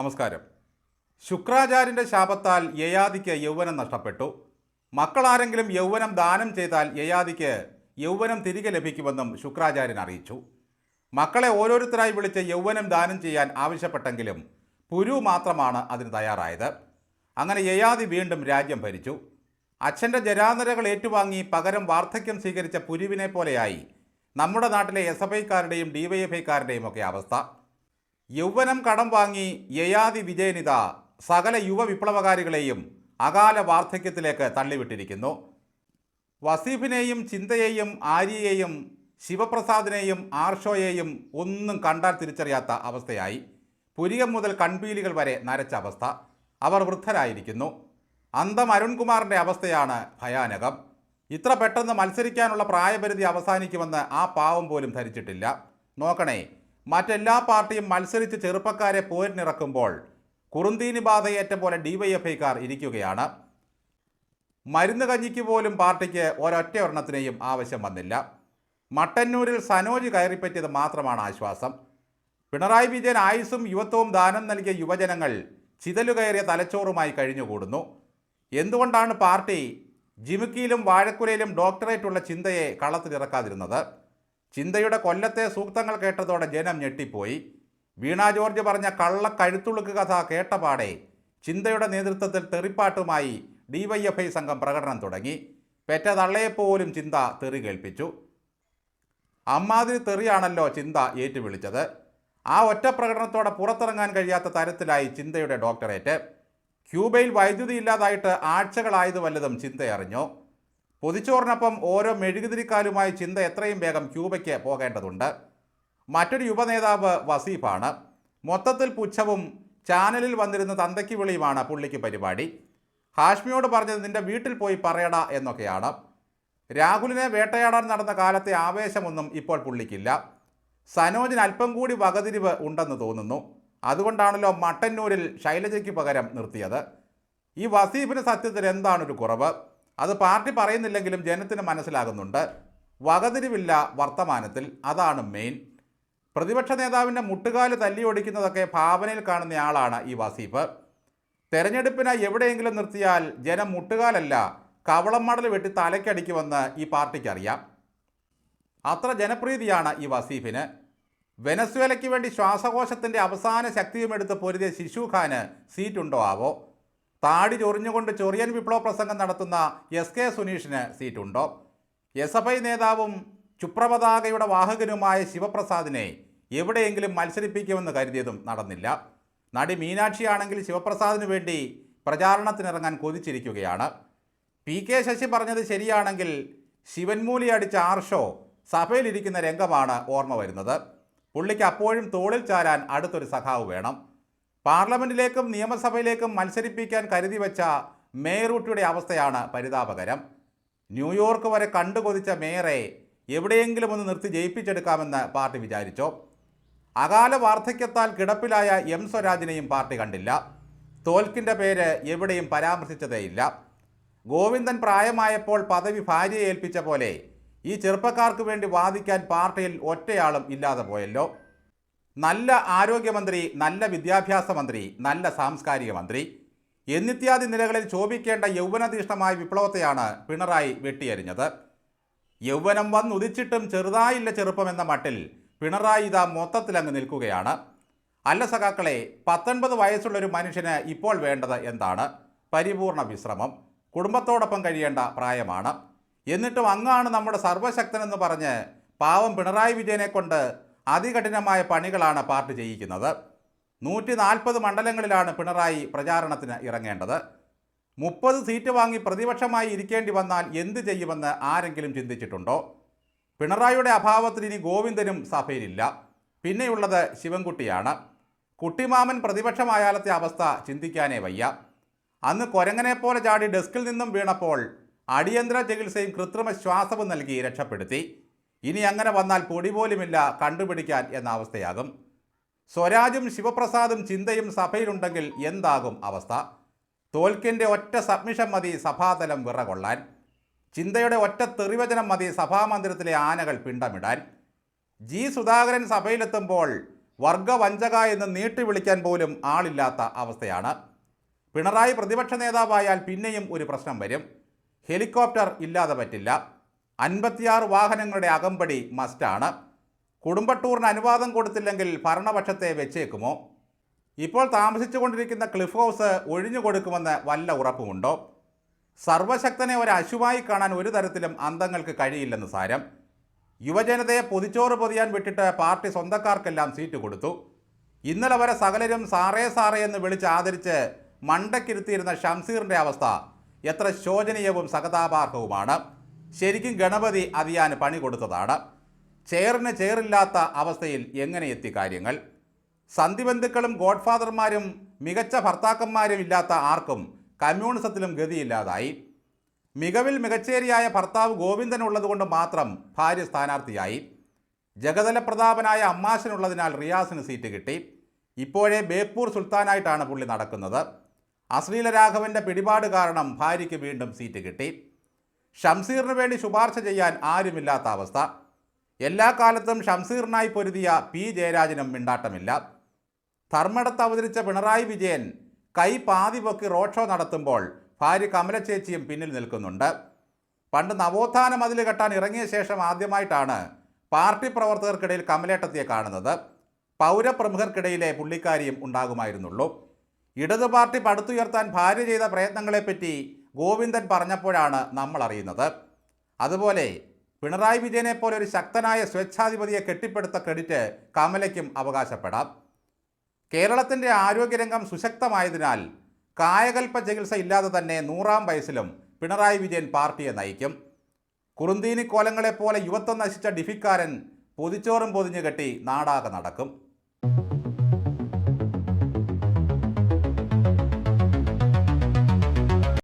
നമസ്കാരം. ശുക്രാചാര്യൻ്റെ ശാപത്താൽ യയാതിക്ക് യൗവനം നഷ്ടപ്പെട്ടു. മക്കളാരെങ്കിലും യൗവനം ദാനം ചെയ്താൽ യയാതിക്ക് യൗവനം തിരികെ ലഭിക്കുമെന്നും ശുക്രാചാര്യൻ അറിയിച്ചു. മക്കളെ ഓരോരുത്തരായി വിളിച്ച് യൗവനം ദാനം ചെയ്യാൻ ആവശ്യപ്പെട്ടെങ്കിലും പുരു മാത്രമാണ് അതിന് തയ്യാറായത്. അങ്ങനെ യയാതി വീണ്ടും രാജ്യം ഭരിച്ചു. അച്ഛൻ്റെ ജരാനരകൾ ഏറ്റുവാങ്ങി പകരം വാർദ്ധക്യം സ്വീകരിച്ച പുരുവിനെ പോലെയായി നമ്മുടെ നാട്ടിലെ SFIക്കാരുടെയും DYFIക്കാരുടെയും ഒക്കെ അവസ്ഥ. യൗവനം കടം വാങ്ങി യയാതി വിജയനിത സകല യുവ വിപ്ലവകാരികളെയും അകാല വാർദ്ധക്യത്തിലേക്ക് തള്ളിവിട്ടിരിക്കുന്നു. വസീഫിനെയും ചിന്തയെയും ആര്യയെയും ശിവപ്രസാദിനെയും ആർഷോയെയും ഒന്നും കണ്ടാൽ തിരിച്ചറിയാത്ത അവസ്ഥയായി. പുരികം മുതൽ കൺപീലികൾ വരെ നരച്ച അവസ്ഥ. അവർ വൃദ്ധരായിരിക്കുന്നു. അന്തം അരുൺകുമാറിൻ്റെ അവസ്ഥയാണ് ഭയാനകം. ഇത്ര പെട്ടെന്ന് മത്സരിക്കാനുള്ള പ്രായപരിധി അവസാനിക്കുമെന്ന് ആ പാവം പോലും ധരിച്ചിട്ടില്ല. നോക്കണേ, മറ്റെല്ലാ പാർട്ടിയും മത്സരിച്ച് ചെറുപ്പക്കാരെ പോരിനിറക്കുമ്പോൾ കുറുന്തീനി ബാധയേറ്റ പോലെ DYFIക്കാർ ഇരിക്കുകയാണ്. മരുന്ന് കഞ്ഞിക്ക് പോലും പാർട്ടിക്ക് ഒരൊറ്റ ഒരെണ്ണത്തിനെയും ആവശ്യം വന്നില്ല. മട്ടന്നൂരിൽ സനോജ് കയറിപ്പറ്റിയത് മാത്രമാണ് ആശ്വാസം. പിണറായി വിജയൻ ആയുസ്സും യുവത്വവും ദാനം നൽകിയ യുവജനങ്ങൾ ചിതലുകയറിയ തലച്ചോറുമായി കഴിഞ്ഞുകൂടുന്നു. എന്തുകൊണ്ടാണ് പാർട്ടി ജിമുക്കിയിലും വാഴക്കുലയിലും ഡോക്ടറേറ്റുള്ള ചിന്തയെ കളത്തിലിറക്കാതിരുന്നത്? ചിന്തയുടെ കൊല്ലത്തെ സൂക്തങ്ങൾ കേട്ടതോടെ ജനം ഞെട്ടിപ്പോയി. വീണ ജോർജ് പറഞ്ഞ കഴുത്തുളുക്ക് കഥ കേട്ടപാടെ ചിന്തയുടെ നേതൃത്വത്തിൽ തെറിപ്പാട്ടുമായി DYFI സംഘം പ്രകടനം തുടങ്ങി. പെറ്റ തള്ളയെപ്പോലും ചിന്ത തെറി കേൾപ്പിച്ചു. അമ്മാതിരി തെറിയാണല്ലോ ചിന്ത ഏറ്റുവിളിച്ചത്. ആ ഒറ്റ പ്രകടനത്തോടെ പുറത്തിറങ്ങാൻ കഴിയാത്ത തരത്തിലായി ചിന്തയുടെ ഡോക്ടറേറ്റ്. ക്യൂബയിൽ വൈദ്യുതി ഇല്ലാതായിട്ട് ആഴ്ചകളായത് വല്ലതും ചിന്തയറിഞ്ഞു. പൊതിച്ചോറിനൊപ്പം ഓരോ മെഴുകുതിരിക്കാലുമായി ചിന്ത എത്രയും വേഗം ക്യൂബയ്ക്ക് പോകേണ്ടതുണ്ട്. മറ്റൊരു യുവനേതാവ് വസീഫാണ്. മൊത്തത്തിൽ പുച്ഛവും ചാനലിൽ വന്നിരുന്ന തന്തയ്ക്ക് വിളിയുമാണ് പുള്ളിക്ക് പരിപാടി. ഹാഷ്മിയോട് പറഞ്ഞത് നിന്റെ വീട്ടിൽ പോയി പറയടാ എന്നൊക്കെയാണ്. രാഹുലിനെ വേട്ടയാടാൻ നടന്ന കാലത്തെ ആവേശമൊന്നും ഇപ്പോൾ പുള്ളിക്കില്ല. സനോജിന് അല്പം കൂടി വകതിരിവ് ഉണ്ടെന്ന് തോന്നുന്നു. അതുകൊണ്ടാണല്ലോ മട്ടന്നൂരിൽ ശൈലജയ്ക്ക് പകരം നിർത്തിയത്. ഈ വസീഫിന് സത്യത്തിൽ എന്താണൊരു കുറവ്? അത് പാർട്ടി പറയുന്നില്ലെങ്കിലും ജനത്തിന് മനസ്സിലാകുന്നുണ്ട്. വകതിരിവില്ല വർത്തമാനത്തിൽ, അതാണ് മെയിൻ. പ്രതിപക്ഷ നേതാവിൻ്റെ മുട്ടുകാല് തല്ലിയൊടിക്കുന്നതൊക്കെ ഭാവനയിൽ കാണുന്നയാളാണ് ഈ വസീഫ്. തെരഞ്ഞെടുപ്പിനായി എവിടെയെങ്കിലും നിർത്തിയാൽ ജനം മുട്ടുകാലല്ല കവളം മടൽ വെട്ടി തലയ്ക്കടിക്കുമെന്ന് ഈ പാർട്ടിക്കറിയാം. അത്ര ജനപ്രീതിയാണ് ഈ വസീഫിന്. വെനസ്വേലയ്ക്ക് വേണ്ടി ശ്വാസകോശത്തിൻ്റെ അവസാന ശക്തിയുമെടുത്ത് പൊരുതിയ ശിശു ഖാന് സീറ്റുണ്ടോ ആവോ? താടി ചൊറിഞ്ഞുകൊണ്ട് ചൊറിയൻ വിപ്ലവ പ്രസംഗം നടത്തുന്ന SK സുനീഷിന് സീറ്റുണ്ടോ? SFI നേതാവും ചുപ്രപതാകയുടെ വാഹകനുമായ ശിവപ്രസാദിനെ എവിടെയെങ്കിലും മത്സരിപ്പിക്കുമെന്ന് കരുതിയതും നടന്നില്ല. നടി മീനാക്ഷിയാണെങ്കിൽ ശിവപ്രസാദിന് വേണ്ടി പ്രചാരണത്തിനിറങ്ങാൻ കൊതിച്ചിരിക്കുകയാണ്. PK ശശി പറഞ്ഞത് ശരിയാണെങ്കിൽ ശിവൻമൂലി അടിച്ച ആർഷോ സഭയിലിരിക്കുന്ന രംഗമാണ് ഓർമ്മ വരുന്നത്. പുള്ളിക്ക് അപ്പോഴും തോളിൽ ചാരാൻ അടുത്തൊരു സഖാവ് വേണം. പാർലമെൻറ്റിലേക്കും നിയമസഭയിലേക്കും മത്സരിപ്പിക്കാൻ കരുതി വെച്ച മേയറൂട്ടിയുടെ അവസ്ഥയാണ് പരിതാപകരം. ന്യൂയോർക്ക് വരെ കണ്ടുകൊതിച്ച മേയറെ എവിടെയെങ്കിലും ഒന്ന് നിർത്തി ജയിപ്പിച്ചെടുക്കാമെന്ന് പാർട്ടി വിചാരിച്ചോ? അകാല വാർദ്ധക്യത്താൽ കിടപ്പിലായ M സ്വരാജിനെയും പാർട്ടി കണ്ടില്ല. തോൽക്കിൻ്റെ പേര് എവിടെയും പരാമർശിച്ചതേയില്ല. ഗോവിന്ദൻ പ്രായമായപ്പോൾ പദവി ഭാര്യയെ ഏൽപ്പിച്ച പോലെ ഈ ചെറുപ്പക്കാർക്ക് വേണ്ടി വാദിക്കാൻ പാർട്ടിയിൽ ഒറ്റയാളും ഇല്ലാതെ പോയല്ലോ. നല്ല ആരോഗ്യമന്ത്രി, നല്ല വിദ്യാഭ്യാസ മന്ത്രി, നല്ല സാംസ്കാരിക മന്ത്രി എന്നിത്യാദി നിലകളിൽ ശോഭിക്കേണ്ട യൗവനതീഷ്ണമായ വിപ്ലവത്തെയാണ് പിണറായി വെട്ടിയരിഞ്ഞത്. യൗവനം വന്നുദിച്ചിട്ടും ചെറുതായില്ല ചെറുപ്പമെന്ന മട്ടിൽ പിണറായി ഇതാ മൊത്തത്തിലങ്ങ് നിൽക്കുകയാണ്. അല്ല സഖാക്കളെ, 19 വയസ്സുള്ളൊരു മനുഷ്യന് ഇപ്പോൾ വേണ്ടത് എന്താണ്? പരിപൂർണ വിശ്രമം. കുടുംബത്തോടൊപ്പം കഴിയേണ്ട പ്രായമാണ്. എന്നിട്ടും അങ്ങാണ് നമ്മുടെ സർവശക്തനെന്ന് പറഞ്ഞ് പാവം പിണറായി വിജയനെ കൊണ്ട് അതികഠിനമായ പണികളാണ് പാർട്ടി ചെയ്യിക്കുന്നത്. 140 മണ്ഡലങ്ങളിലാണ് പിണറായി പ്രചാരണത്തിന് ഇറങ്ങേണ്ടത്. 30 സീറ്റ് വാങ്ങി പ്രതിപക്ഷമായി ഇരിക്കേണ്ടി വന്നാൽ എന്ത് ചെയ്യുമെന്ന് ആരെങ്കിലും ചിന്തിച്ചിട്ടുണ്ടോ? പിണറായിയുടെ അഭാവത്തിൽ ഇനി ഗോവിന്ദനും സഭയിലില്ല. പിന്നെയുള്ളത് ശിവൻകുട്ടിയാണ്. കുട്ടിമാമൻ പ്രതിപക്ഷമായാലത്തെ അവസ്ഥ ചിന്തിക്കാനേ വയ്യ. അന്ന് കൊരങ്ങനെപ്പോലെ ചാടി ഡെസ്കിൽ നിന്നും വീണപ്പോൾ അടിയന്തര ചികിത്സയും കൃത്രിമ ശ്വാസവും നൽകി രക്ഷപ്പെടുത്തി. ഇനി അങ്ങനെ വന്നാൽ പൊടി പോലുമില്ല കണ്ടുപിടിക്കാൻ എന്ന അവസ്ഥയാകും. സ്വരാജും ശിവപ്രസാദും ചിന്തയും സഭയിലുണ്ടെങ്കിൽ എന്താകും അവസ്ഥ? തോൽക്കിൻ്റെ ഒറ്റ സബ്മിഷൻ മതി സഭാതലം വിറകൊള്ളാൻ. ചിന്തയുടെ ഒറ്റ തെറിവചനം മതി സഭാമന്ദിരത്തിലെ ആനകൾ പിണ്ടമിടാൻ. ജി സുധാകരൻ സഭയിലെത്തുമ്പോൾ വർഗവഞ്ചക എന്ന് നീട്ടി വിളിക്കാൻ പോലും ആളില്ലാത്ത അവസ്ഥയാണ്. പിണറായി പ്രതിപക്ഷ നേതാവായാൽ പിന്നെയും ഒരു പ്രശ്നം വരും. ഹെലികോപ്റ്റർ ഇല്ലാതെ പറ്റില്ല. 56 വാഹനങ്ങളുടെ അകമ്പടി മസ്റ്റാണ്. കുടുംബ ടൂറിന് അനുവാദം കൊടുത്തില്ലെങ്കിൽ ഭരണപക്ഷത്തെ വെച്ചേക്കുമോ? ഇപ്പോൾ താമസിച്ചുകൊണ്ടിരിക്കുന്ന ക്ലിഫ് ഹൗസ് ഒഴിഞ്ഞു കൊടുക്കുമെന്ന് വല്ല ഉറപ്പുമുണ്ടോ? സർവശക്തനെ ഒരു അശുവായി കാണാൻ ഒരു തരത്തിലും അന്തങ്ങൾക്ക് കഴിയില്ലെന്ന് സാരം. യുവജനതയെ പൊതിച്ചോറ് പൊതിയാൻ വിട്ടിട്ട് പാർട്ടി സ്വന്തക്കാർക്കെല്ലാം സീറ്റ് കൊടുത്തു. ഇന്നലെ വരെ സകലരും സാറേ സാറേ എന്ന് വിളിച്ച് ആദരിച്ച് മണ്ടക്കിരുത്തിയിരുന്ന ഷംസീറിൻ്റെ അവസ്ഥ എത്ര ശോചനീയവും സഹതാപാർഹവുമാണ്. ശരിക്കും ഗണപതി അതിയാന് പണി കൊടുത്തതാണ്. ചെയറിന് ചെയറില്ലാത്ത അവസ്ഥയിൽ എങ്ങനെ എത്തി കാര്യങ്ങൾ? സന്ധിബന്ധുക്കളും ഗോഡ്ഫാദർമാരും മികച്ച ഭർത്താക്കന്മാരും ഇല്ലാത്ത ആർക്കും കമ്മ്യൂണിസത്തിലും ഗതിയില്ലാതായി. മികവിൽ മികച്ചേരിയായ ഭർത്താവ് ഗോവിന്ദൻ ഉള്ളതുകൊണ്ട് മാത്രം ഭാര്യ സ്ഥാനാർത്ഥിയായി. ജഗതല പ്രതാപനായ അമ്മാശനുള്ളതിനാൽ റിയാസിന് സീറ്റ് കിട്ടി. ഇപ്പോഴേ ബേപ്പൂർ സുൽത്താനായിട്ടാണ് പുള്ളി നടക്കുന്നത്. അശ്ലീല രാഘവൻ്റെ പിടിപാട് കാരണം ഭാര്യയ്ക്ക് വീണ്ടും സീറ്റ് കിട്ടി. ഷംസീറിന് വേണ്ടി ശുപാർശ ചെയ്യാൻ ആരുമില്ലാത്ത അവസ്ഥ. എല്ലാ കാലത്തും ഷംസീറിനായി പൊരുതിയ പി ജയരാജനും മിണ്ടാട്ടമില്ല. ധർമ്മടത്ത് അവതരിച്ച പിണറായി വിജയൻ കൈ പാതി പൊക്കി റോഡ് ഷോ നടത്തുമ്പോൾ ഭാര്യ കമലച്ചേച്ചിയും പിന്നിൽ നിൽക്കുന്നുണ്ട്. പണ്ട് നവോത്ഥാന മതിൽ കെട്ടാൻ ഇറങ്ങിയ ശേഷം ആദ്യമായിട്ടാണ് പാർട്ടി പ്രവർത്തകർക്കിടയിൽ കമലേട്ടത്തിയെ കാണുന്നത്. പൗരപ്രമുഖർക്കിടയിലെ പുള്ളിക്കാരിയും ഉണ്ടാകുമായിരുന്നുള്ളൂ. ഇടതു പാർട്ടി പടുത്തുയർത്താൻ ഭാര്യ ചെയ്ത പ്രയത്നങ്ങളെപ്പറ്റി ഗോവിന്ദൻ പറഞ്ഞപ്പോഴാണ് നമ്മൾ അറിയുന്നത്. അതുപോലെ പിണറായി വിജയനെ പോലെ ഒരു ശക്തനായ സ്വേച്ഛാധിപതിയെ കെട്ടിപ്പടുത്ത ക്രെഡിറ്റ് കമലയ്ക്കും അവകാശപ്പെടാം. കേരളത്തിൻ്റെ ആരോഗ്യരംഗം സുശക്തമായതിനാൽ കായകൽപ്പ ചികിത്സ ഇല്ലാതെ തന്നെ 100-ാം വയസ്സിലും പിണറായി വിജയൻ പാർട്ടിയെ നയിക്കും. കുറുന്തീനിക്കോലങ്ങളെപ്പോലെ യുവത്വം നശിച്ച ഡിഫിക്കാരൻ പൊതിച്ചോറും പൊതിഞ്ഞു കെട്ടി നാടാകെ നടക്കും.